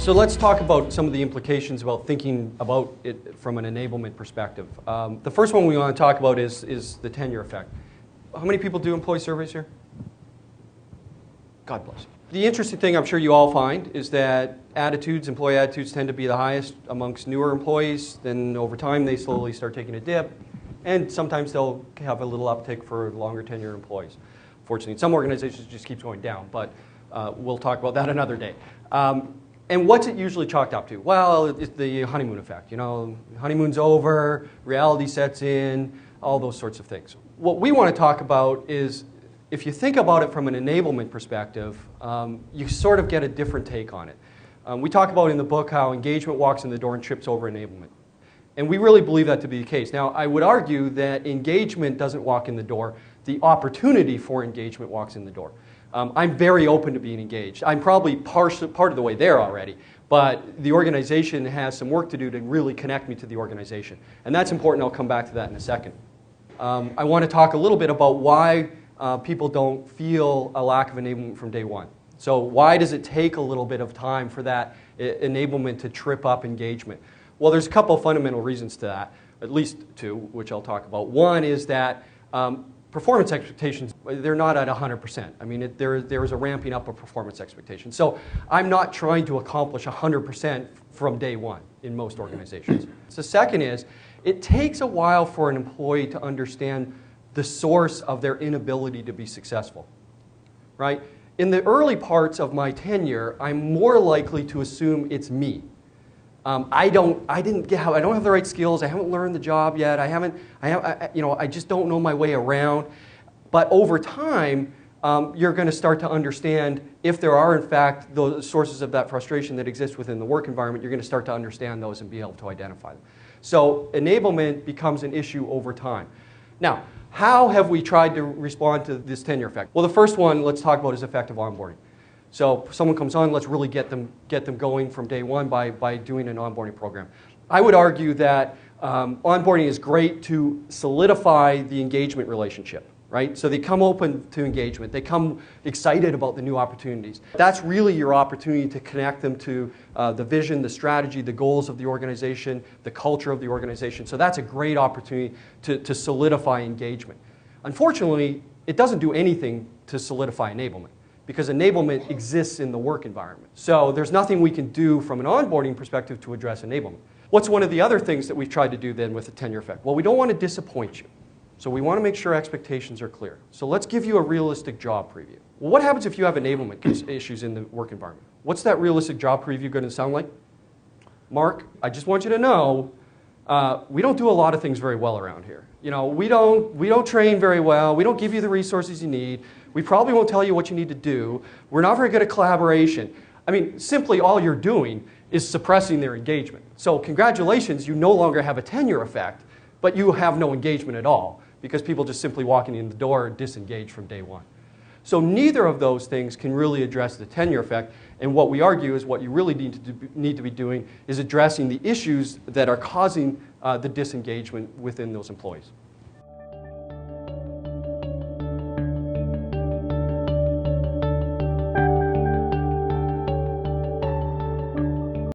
So let's talk about some of the implications about thinking about it from an enablement perspective. The first one we want to talk about is the tenure effect. How many people do employee surveys here? God bless you. The interesting thing I'm sure you all find is that employee attitudes tend to be the highest amongst newer employees. Then over time they slowly start taking a dip. And sometimes they'll have a little uptick for longer tenure employees. Fortunately, in some organizations it just keeps going down, but we'll talk about that another day. And what's it usually chalked up to? Well, it's the honeymoon effect. You know, honeymoon's over, reality sets in, all those sorts of things. What we want to talk about is, if you think about it from an enablement perspective, you sort of get a different take on it. We talk about in the book how engagement walks in the door and trips over enablement. And we really believe that to be the case. Now, I would argue that engagement doesn't walk in the door. The opportunity for engagement walks in the door. I'm very open to being engaged. I'm probably part of the way there already, but the organization has some work to do to really connect me to the organization. And that's important. I'll come back to that in a second. I want to talk a little bit about why people don't feel a lack of enablement from day one. So why does it take a little bit of time for that enablement to trip up engagement? Well, there's a couple of fundamental reasons to that, at least two, which I'll talk about. One is that performance expectations, they're not at 100%. I mean, there is a ramping up of performance expectations. So I'm not trying to accomplish 100% from day one in most organizations. So second is, it takes a while for an employee to understand the source of their inability to be successful, right? In the early parts of my tenure, I'm more likely to assume it's me. I don't have the right skills. I haven't learned the job yet. I just don't know my way around. But over time, you're going to start to understand if there are, in fact, those sources of that frustration that exist within the work environment. You're going to start to understand those and be able to identify them. So enablement becomes an issue over time. Now, how have we tried to respond to this tenure effect? Well, the first one let's talk about is effective onboarding. So if someone comes on, let's really get them going from day one by doing an onboarding program. I would argue that onboarding is great to solidify the engagement relationship, right? So they come open to engagement. They come excited about the new opportunities. That's really your opportunity to connect them to the vision, the strategy, the goals of the organization, the culture of the organization. So that's a great opportunity to solidify engagement. Unfortunately, it doesn't do anything to solidify enablement, because enablement exists in the work environment. So there's nothing we can do from an onboarding perspective to address enablement. What's one of the other things that we've tried to do then with the tenure effect? Well, we don't want to disappoint you. So we want to make sure expectations are clear. So let's give you a realistic job preview. Well, what happens if you have enablement issues in the work environment? What's that realistic job preview going to sound like? Mark, I just want you to know, we don't do a lot of things very well around here. You know, we don't train very well. We don't give you the resources you need. We probably won't tell you what you need to do. We're not very good at collaboration. I mean, simply all you're doing is suppressing their engagement. So congratulations, you no longer have a tenure effect, but you have no engagement at all, because people just simply walking in the door are disengaged from day one. So neither of those things can really address the tenure effect, and what we argue is what you really need to be doing is addressing the issues that are causing the disengagement within those employees.